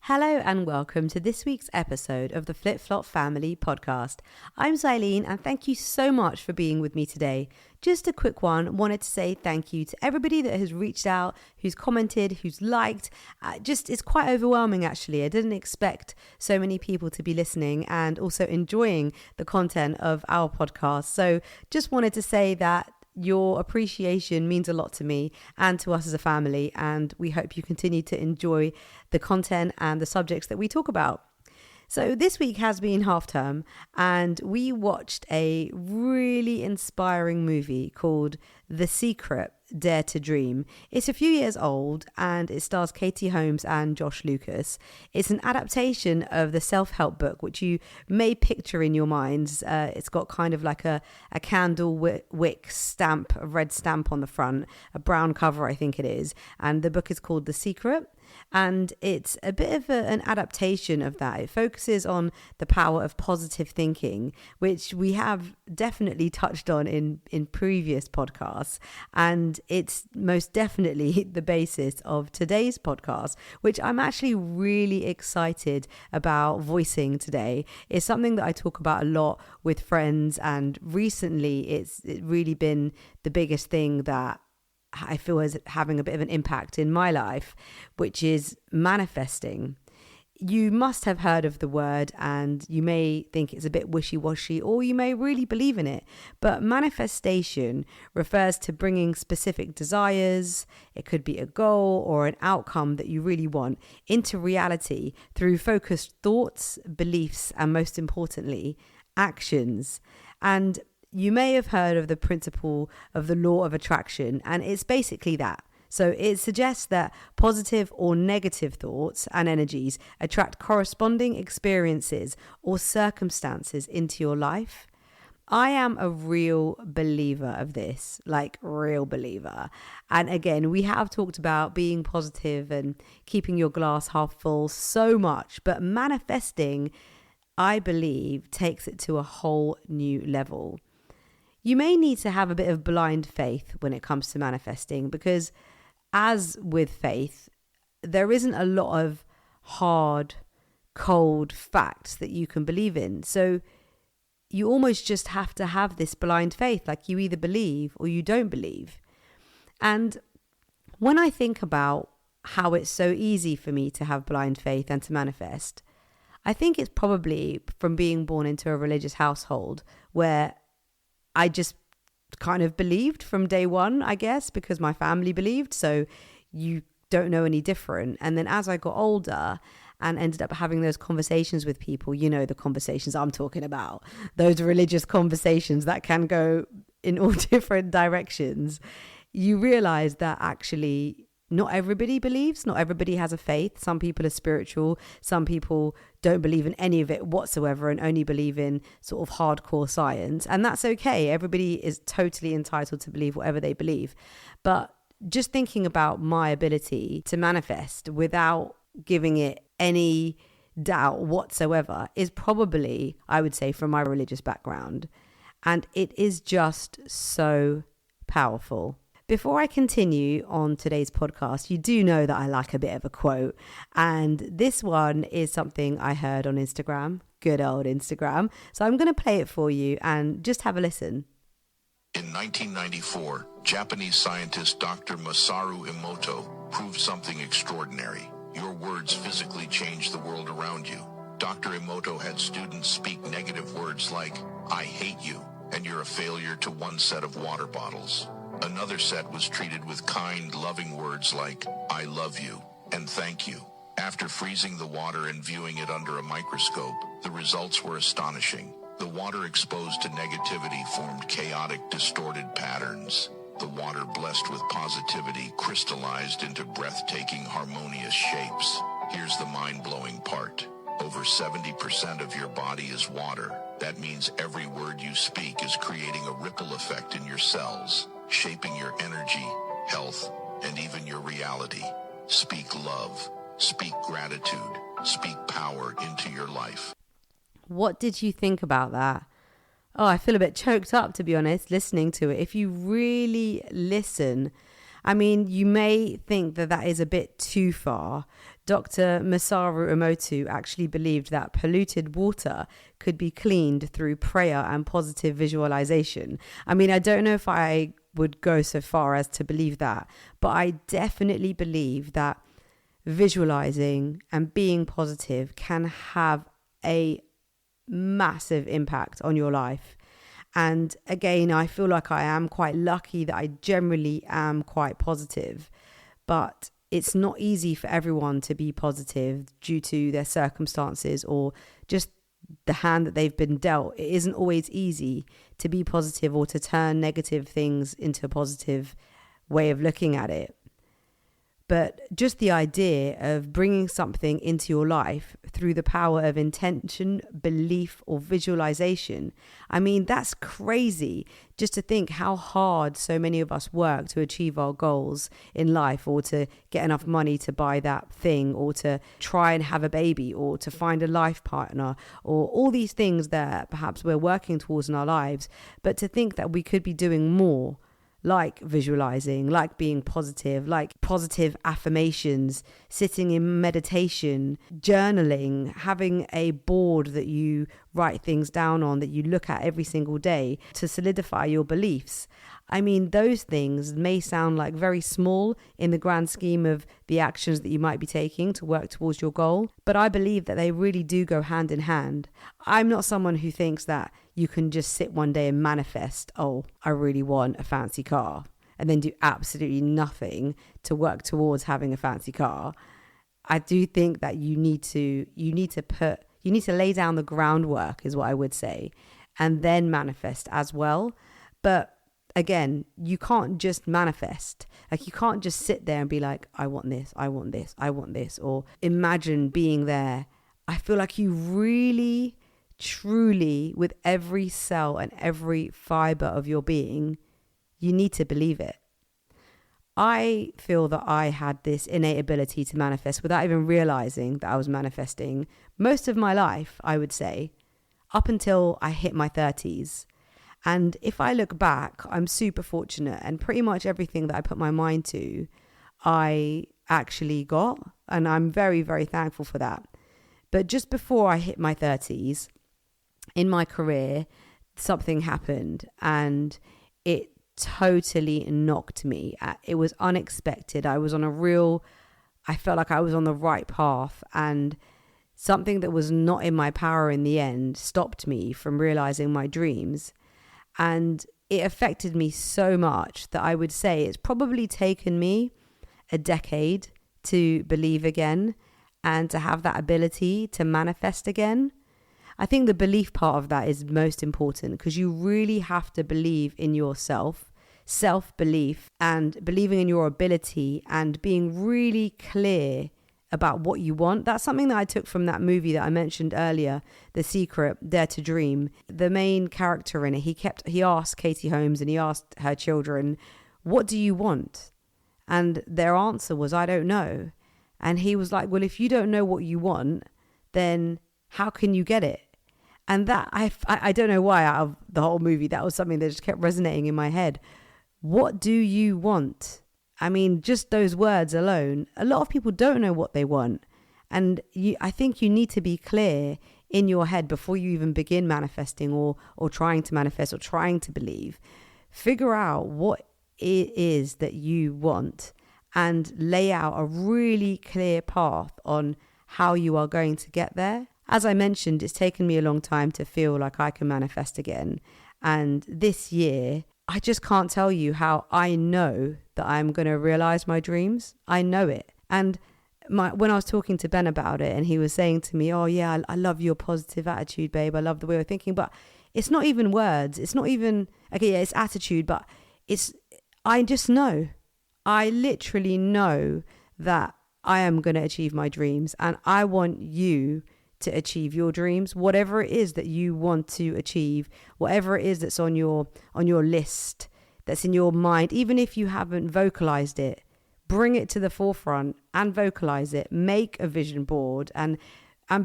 Hello and welcome to this week's episode of the Flip Flop Family podcast. I'm Xylene and thank you so much for being with me today. Just a quick one, wanted to say thank you to everybody that has reached out, who's commented, who's liked. It's quite overwhelming actually. I didn't expect so many people to be listening and also enjoying the content of our podcast. So just wanted to say that your appreciation means a lot to me and to us as a family, and we hope you continue to enjoy the content and the subjects that we talk about. So this week has been half term and we watched a really inspiring movie called The Secret, Dare to Dream. It's a few years old and it stars Katie Holmes and Josh Lucas. It's an adaptation of the self-help book, which you may picture in your minds. It's got kind of like a candle wick stamp, a red stamp on the front, a brown cover I think it is, and the book is called The Secret. And it's a bit of an adaptation of that. It focuses on the power of positive thinking, which we have definitely touched on in previous podcasts. And it's most definitely the basis of today's podcast, which I'm actually really excited about voicing today. It's something that I talk about a lot with friends. And recently, it's really been the biggest thing that I feel is having a bit of an impact in my life, which is manifesting. You must have heard of the word and you may think it's a bit wishy-washy or you may really believe in it. But manifestation refers to bringing specific desires, it could be a goal or an outcome that you really want, into reality through focused thoughts, beliefs, and most importantly, actions. And you may have heard of the principle of the law of attraction, and it's basically that. So it suggests that positive or negative thoughts and energies attract corresponding experiences or circumstances into your life. I am a real believer of this, like real believer. And again, we have talked about being positive and keeping your glass half full so much, but manifesting, I believe, takes it to a whole new level. You may need to have a bit of blind faith when it comes to manifesting because, as with faith, there isn't a lot of hard, cold facts that you can believe in. So you almost just have to have this blind faith, like you either believe or you don't believe. And when I think about how it's so easy for me to have blind faith and to manifest, I think it's probably from being born into a religious household where I just kind of believed from day one, I guess, because my family believed. So you don't know any different. And then as I got older and ended up having those conversations with people, you know, the conversations I'm talking about, those religious conversations that can go in all different directions, you realize that actually not everybody believes, not everybody has a faith. Some people are spiritual. Some people don't believe in any of it whatsoever and only believe in sort of hardcore science. And that's okay. Everybody is totally entitled to believe whatever they believe. But just thinking about my ability to manifest without giving it any doubt whatsoever is probably, I would say, from my religious background. And it is just so powerful. Before I continue on today's podcast, you do know that I like a bit of a quote. And this one is something I heard on Instagram, good old Instagram. So I'm going to play it for you and just have a listen. In 1994, Japanese scientist Dr. Masaru Emoto proved something extraordinary. Your words physically change the world around you. Dr. Emoto had students speak negative words like, "I hate you," and "you're a failure" to one set of water bottles. Another set was treated with kind, loving words like, "I love you," and "thank you." After freezing the water and viewing it under a microscope, the results were astonishing. The water exposed to negativity formed chaotic, distorted patterns. The water blessed with positivity crystallized into breathtaking, harmonious shapes. Here's the mind-blowing part. Over 70% of your body is water. That means every word you speak is creating a ripple effect in your cells, shaping your energy, health, and even your reality. Speak love, speak gratitude, speak power into your life. What did you think about that? Oh, I feel a bit choked up, to be honest, listening to it. If you really listen, I mean, you may think that that is a bit too far Dr. Masaru Emoto actually believed that polluted water could be cleaned through prayer and positive visualization. I mean, I don't know if I would go so far as to believe that, but I definitely believe that visualizing and being positive can have a massive impact on your life. And again, I feel like I am quite lucky that I generally am quite positive, but it's not easy for everyone to be positive due to their circumstances or just the hand that they've been dealt. It isn't always easy to be positive or to turn negative things into a positive way of looking at it. But just the idea of bringing something into your life through the power of intention, belief, or visualization, I mean, that's crazy just to think how hard so many of us work to achieve our goals in life, or to get enough money to buy that thing, or to try and have a baby, or to find a life partner, or all these things that perhaps we're working towards in our lives. But to think that we could be doing more, like visualizing, like being positive, like positive affirmations, sitting in meditation, journaling, having a board that you write things down on, that you look at every single day to solidify your beliefs. I mean, those things may sound like very small in the grand scheme of the actions that you might be taking to work towards your goal, but I believe that they really do go hand in hand. I'm not someone who thinks that you can just sit one day and manifest, oh, I really want a fancy car, and then do absolutely nothing to work towards having a fancy car. I do think that you need to lay down the groundwork, is what I would say, and then manifest as well. But again, you can't just manifest. Like, you can't just sit there and be like, I want this, I want this, I want this, or imagine being there. I feel like you really, truly, with every cell and every fiber of your being, you need to believe it. I feel that I had this innate ability to manifest without even realizing that I was manifesting most of my life, I would say, up until I hit my 30s. And if I look back, I'm super fortunate, and pretty much everything that I put my mind to, I actually got, and I'm very, very thankful for that. But just before I hit my 30s, in my career, something happened, and it totally knocked me. It was unexpected. I felt like I was on the right path, and something that was not in my power in the end stopped me from realizing my dreams. And it affected me so much that I would say it's probably taken me a decade to believe again and to have that ability to manifest again. I think the belief part of that is most important, because you really have to believe in yourself, self-belief, and believing in your ability, and being really clear about what you want. That's something that I took from that movie that I mentioned earlier, The Secret, Dare to Dream. The main character in it, he asked Katie Holmes, and he asked her children, what do you want? And their answer was, I don't know. And he was like, well, if you don't know what you want, then how can you get it? And that, I don't know why, out of the whole movie, that was something that just kept resonating in my head. What do you want? I mean, just those words alone, a lot of people don't know what they want. And I think you need to be clear in your head before you even begin manifesting or trying to manifest or trying to believe. Figure out what it is that you want and lay out a really clear path on how you are going to get there. As I mentioned, it's taken me a long time to feel like I can manifest again. And this year, I just can't tell you how I know that I'm going to realize my dreams. I know it. And when I was talking to Ben about it, and he was saying to me, oh yeah, I love your positive attitude, babe. I love the way you're thinking. But it's not even words. It's not even, okay, yeah, it's attitude, but I just know. I literally know that I am going to achieve my dreams, and I want you to achieve your dreams, whatever it is that you want to achieve, whatever it is that's on your list, that's in your mind. Even if you haven't vocalized it, bring it to the forefront and vocalize it. Make a vision board and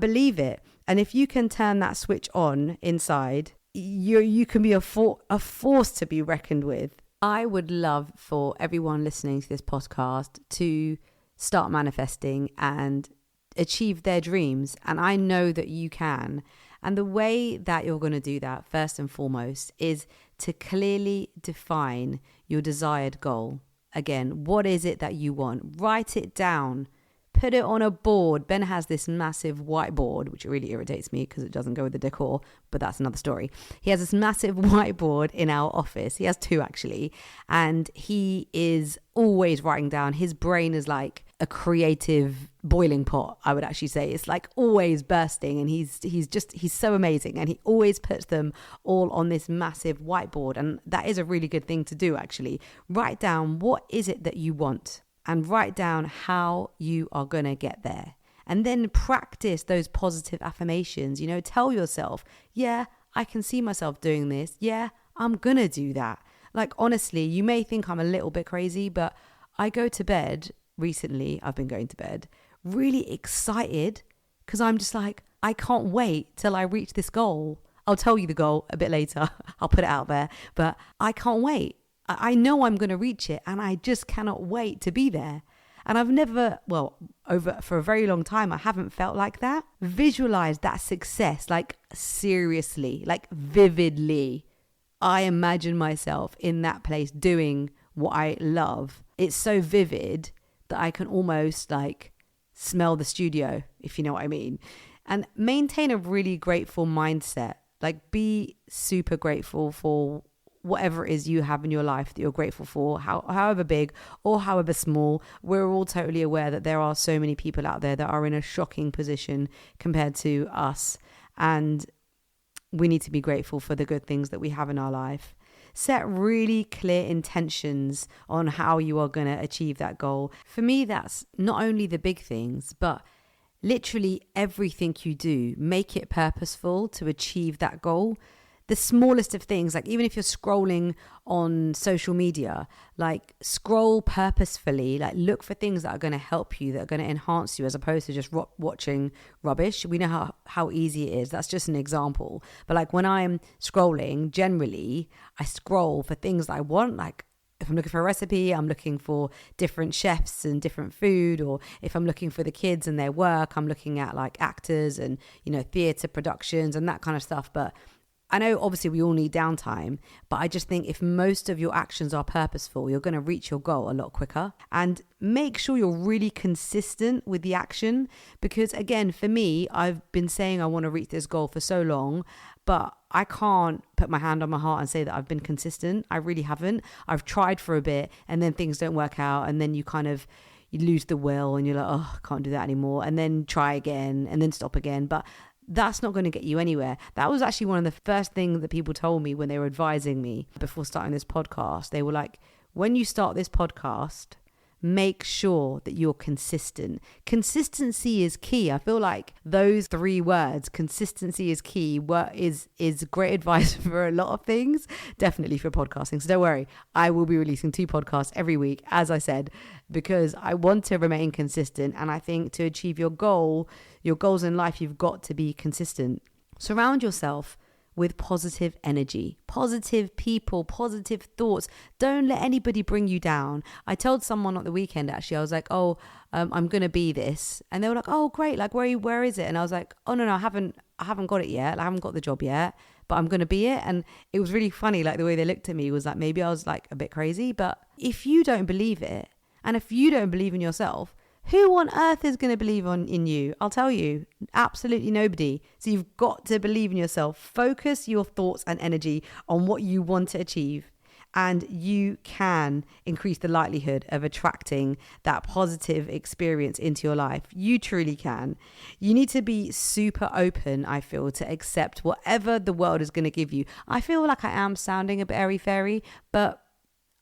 believe it. And if you can turn that switch on inside, you can be a force to be reckoned with. I would love for everyone listening to this podcast to start manifesting and achieve their dreams. And I know that you can. And the way that you're going to do that, first and foremost, is to clearly define your desired goal. Again, what is it that you want? Write it down. Put it on a board. Ben has this massive whiteboard, which really irritates me because it doesn't go with the decor, but that's another story. He has this massive whiteboard in our office. He has two actually. And he is always writing down. His brain is like a creative boiling pot, I would actually say. It's like always bursting, and he's so amazing, and he always puts them all on this massive whiteboard. And that is a really good thing to do, actually. Write down what is it that you want, and write down how you are going to get there. And then practice those positive affirmations. Tell yourself, yeah, I can see myself doing this. Yeah, I'm going to do that. Like, honestly, you may think I'm a little bit crazy, but I go to bed recently. I've been going to bed really excited because I'm just like, I can't wait till I reach this goal. I'll tell you the goal a bit later. I'll put it out there, but I can't wait. I know I'm going to reach it, and I just cannot wait to be there. And I've never, for a very long time, I haven't felt like that. Visualize that success, like seriously, like vividly. I imagine myself in that place doing what I love. It's so vivid that I can almost like smell the studio, if you know what I mean. And maintain a really grateful mindset. Like, be super grateful for whatever it is you have in your life that you're grateful for, however big or however small. We're all totally aware that there are so many people out there that are in a shocking position compared to us. And we need to be grateful for the good things that we have in our life. Set really clear intentions on how you are going to achieve that goal. For me, that's not only the big things, but literally everything you do. Make it purposeful to achieve that goal. The smallest of things, like even if you're scrolling on social media, like scroll purposefully, like look for things that are going to help you, that are going to enhance you, as opposed to just watching rubbish. We know how easy it is. That's just an example. But like when I'm scrolling, generally, I scroll for things that I want. Like if I'm looking for a recipe, I'm looking for different chefs and different food. Or if I'm looking for the kids and their work, I'm looking at like actors and, theatre productions and that kind of stuff. But I know obviously we all need downtime, but I just think if most of your actions are purposeful, you're going to reach your goal a lot quicker. And make sure you're really consistent with the action, because again, for me, I've been saying I want to reach this goal for so long, but I can't put my hand on my heart and say that I've been consistent. I really haven't. I've tried for a bit and then things don't work out, and then you lose the will and you're like, oh, I can't do that anymore. And then try again and then stop again. But that's not going to get you anywhere. That was actually one of the first things that people told me when they were advising me before starting this podcast. They were like, when you start this podcast, make sure that you're consistent. Consistency is key. I feel like those 3 words, consistency is key, is great advice for a lot of things, definitely for podcasting. So don't worry, I will be releasing 2 podcasts every week, as I said, because I want to remain consistent. And I think to achieve your goals in life, you've got to be consistent. Surround yourself with positive energy, positive people, positive thoughts. Don't let anybody bring you down. I told someone on the weekend, actually, I was like, I'm going to be this. And they were like, oh, great. Like, where is it? And I was like, oh, no, I haven't got it yet. I haven't got the job yet, but I'm going to be it. And it was really funny. Like the way they looked at me was like, maybe I was like a bit crazy, but if you don't believe it, and if you don't believe in yourself, who on earth is going to believe in you? I'll tell you, absolutely nobody. So you've got to believe in yourself. Focus your thoughts and energy on what you want to achieve, and you can increase the likelihood of attracting that positive experience into your life. You truly can. You need to be super open, I feel, to accept whatever the world is going to give you. I feel like I am sounding a bit airy-fairy, but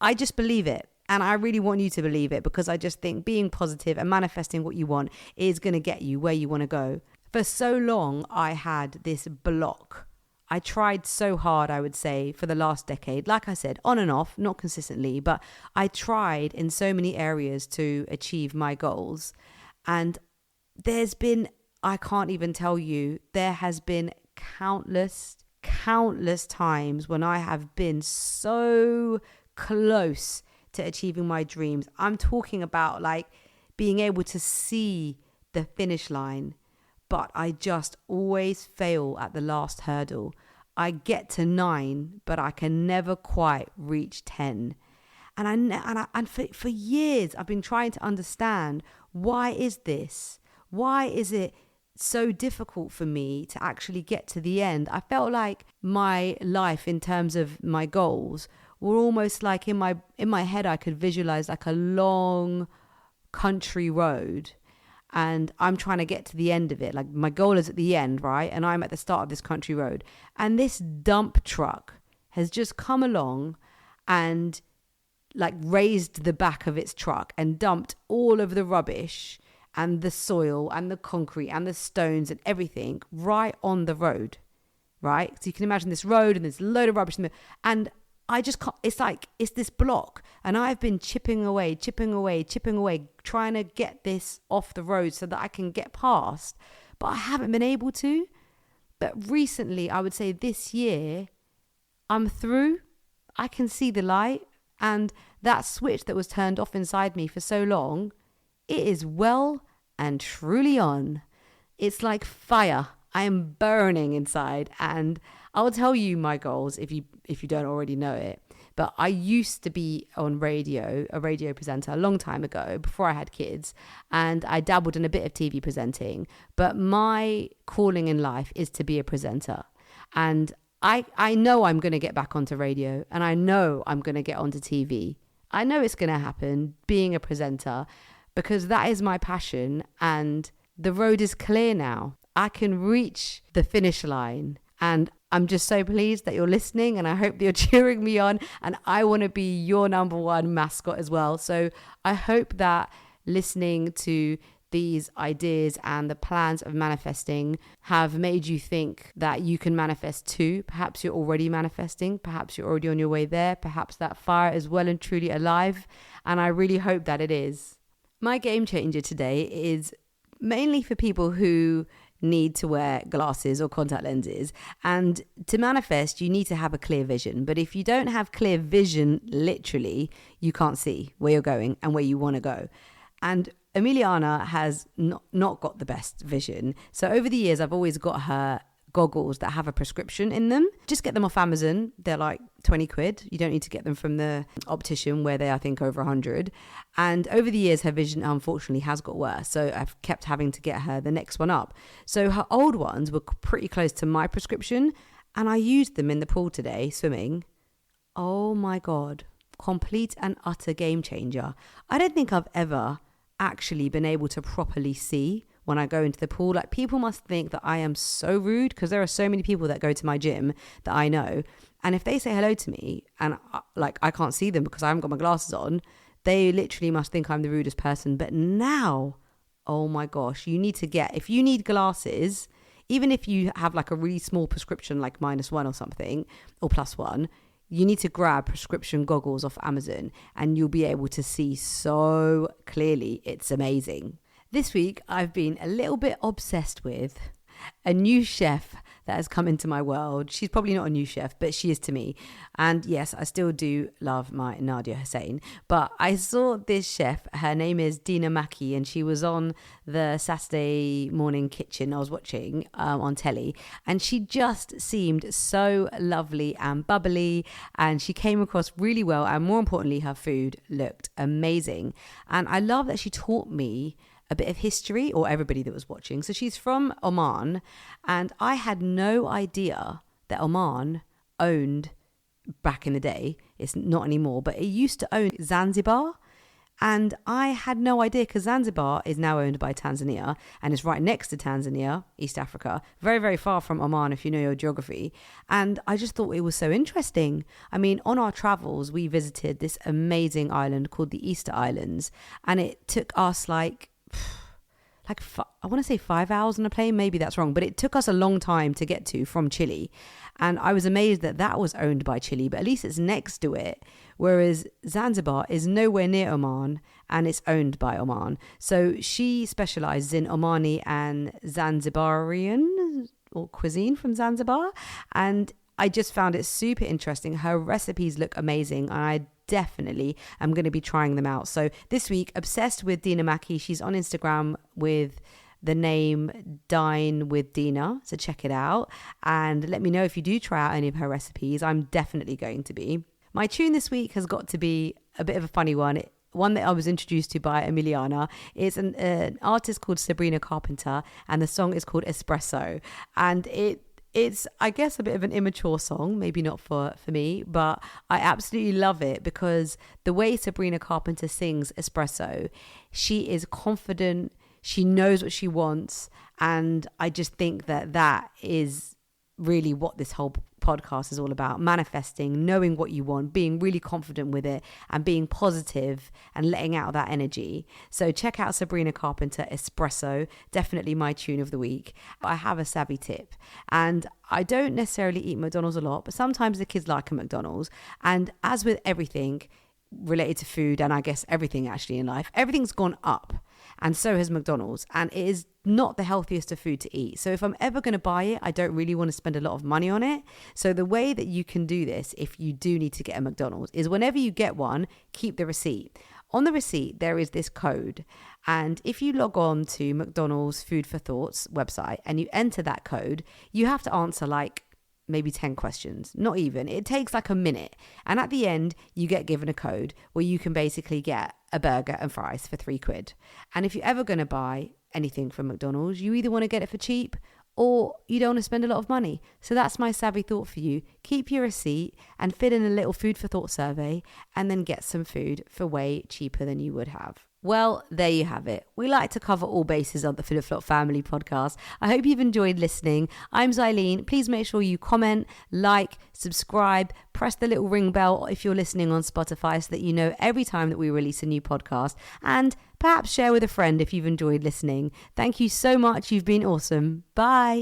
I just believe it. And I really want you to believe it, because I just think being positive and manifesting what you want is going to get you where you want to go. For so long, I had this block. I tried so hard, I would say, for the last decade. Like I said, on and off, not consistently, but I tried in so many areas to achieve my goals. And I can't even tell you, there has been countless times when I have been so close to achieving my dreams. I'm talking about like being able to see the finish line, but I just always fail at the last hurdle. I get to 9, but I can never quite reach 10. And for years, I've been trying to understand, why is this? Why is it so difficult for me to actually get to the end? I felt like my life, in terms of my goals, were almost like in my head, I could visualize like a long country road, and I'm trying to get to the end of it. Like, my goal is at the end, right? And I'm at the start of this country road. And this dump truck has just come along and like raised the back of its truck and dumped all of the rubbish and the soil and the concrete and the stones and everything right on the road, right? So you can imagine this road and there's a load of rubbish in there, and I just can't, it's this block, and I've been chipping away, trying to get this off the road so that I can get past, but I haven't been able to. But recently, I would say this year, I'm through. I can see the light, and that switch that was turned off inside me for so long, it is well and truly on. It's like fire. I am burning inside, and I'll tell you my goals if you don't already know it. But I used to be on radio, a radio presenter a long time ago, before I had kids, and I dabbled in a bit of TV presenting. But my calling in life is to be a presenter. And I know I'm going to get back onto radio, and I know I'm going to get onto TV. I know it's going to happen, being a presenter, because that is my passion, and the road is clear now. I can reach the finish line, and I'm just so pleased that you're listening, and I hope that you're cheering me on, and I want to be your number one mascot as well. So I hope that listening to these ideas and the plans of manifesting have made you think that you can manifest too. Perhaps you're already manifesting. Perhaps you're already on your way there. Perhaps that fire is well and truly alive. And I really hope that it is. My game changer today is mainly for people who need to wear glasses or contact lenses. And to manifest, you need to have a clear vision. But if you don't have clear vision, literally, you can't see where you're going and where you want to go. And Emiliana has not got the best vision. So over the years, I've always got her goggles that have a prescription in them. Just get them off Amazon. They're like 20 quid. You don't need to get them from the optician, where they, I think, over 100. And over the years, her vision unfortunately has got worse. So I've kept having to get her the next one up. So her old ones were pretty close to my prescription. And I used them in the pool today, swimming. Oh my God. Complete and utter game changer. I don't think I've ever actually been able to properly see when I go into the pool. Like, people must think that I am so rude, because there are so many people that go to my gym that I know, and if they say hello to me and I can't see them because I haven't got my glasses on, they literally must think I'm the rudest person. But now, oh my gosh, if you need glasses, even if you have like a really small prescription, like -1 or something, or +1, you need to grab prescription goggles off Amazon, and you'll be able to see so clearly. It's amazing. This week, I've been a little bit obsessed with a new chef that has come into my world. She's probably not a new chef, but she is to me. And yes, I still do love my Nadia Hussein. But I saw this chef, her name is Dina Maki, and she was on the Saturday Morning Kitchen I was watching on telly. And she just seemed so lovely and bubbly, and she came across really well. And more importantly, her food looked amazing. And I love that she taught me a bit of history, or everybody that was watching. So she's from Oman, and I had no idea that Oman owned, back in the day, it's not anymore, but it used to own Zanzibar. And I had no idea, because Zanzibar is now owned by Tanzania, and it's right next to Tanzania, East Africa, very, very far from Oman if you know your geography. And I just thought it was so interesting. I mean, on our travels, we visited this amazing island called the Easter Islands, and it took us I want to say 5 hours on a plane. Maybe that's wrong, but it took us a long time to get to from Chile. And I was amazed that was owned by Chile, but at least it's next to it. Whereas Zanzibar is nowhere near Oman, and it's owned by Oman. So she specializes in Omani and Zanzibarian or cuisine from Zanzibar. And I just found it super interesting. Her recipes look amazing, and I definitely am going to be trying them out. So this week, obsessed with Dina Maki. She's on Instagram with the name Dine with Dina. So check it out and let me know if you do try out any of her recipes. I'm definitely going to be. My tune this week has got to be a bit of a funny one that I was introduced to by Emiliana. It's an artist called Sabrina Carpenter, and the song is called Espresso. And it's, I guess, a bit of an immature song, maybe not for me, but I absolutely love it because the way Sabrina Carpenter sings Espresso, she is confident, she knows what she wants, and I just think that is really what this whole podcast is all about: manifesting, knowing what you want, being really confident with it, and being positive and letting out that energy. So check out Sabrina Carpenter Espresso, definitely my tune of the week. I have a savvy tip, and I don't necessarily eat McDonald's a lot, but sometimes the kids like a McDonald's. And as with everything related to food, and I guess everything actually in life, everything's gone up, and so has McDonald's, and it is not the healthiest of food to eat. So if I'm ever going to buy it, I don't really want to spend a lot of money on it. So the way that you can do this, if you do need to get a McDonald's, is whenever you get one, keep the receipt. On the receipt, there is this code. And if you log on to McDonald's Food for Thoughts website and you enter that code, you have to answer like maybe 10 questions, not even. It takes like a minute. And at the end, you get given a code where you can basically get a burger and fries for £3. And if you're ever going to buy anything from McDonald's, you either want to get it for cheap or you don't want to spend a lot of money. So that's my savvy thought for you. Keep your receipt and fill in a little food for thought survey and then get some food for way cheaper than you would have. Well, there you have it. We like to cover all bases on the Flip Flop Family podcast. I hope you've enjoyed listening. I'm Xylene. Please make sure you comment, like, subscribe, press the little ring bell if you're listening on Spotify so that you know every time that we release a new podcast, and perhaps share with a friend if you've enjoyed listening. Thank you so much. You've been awesome. Bye.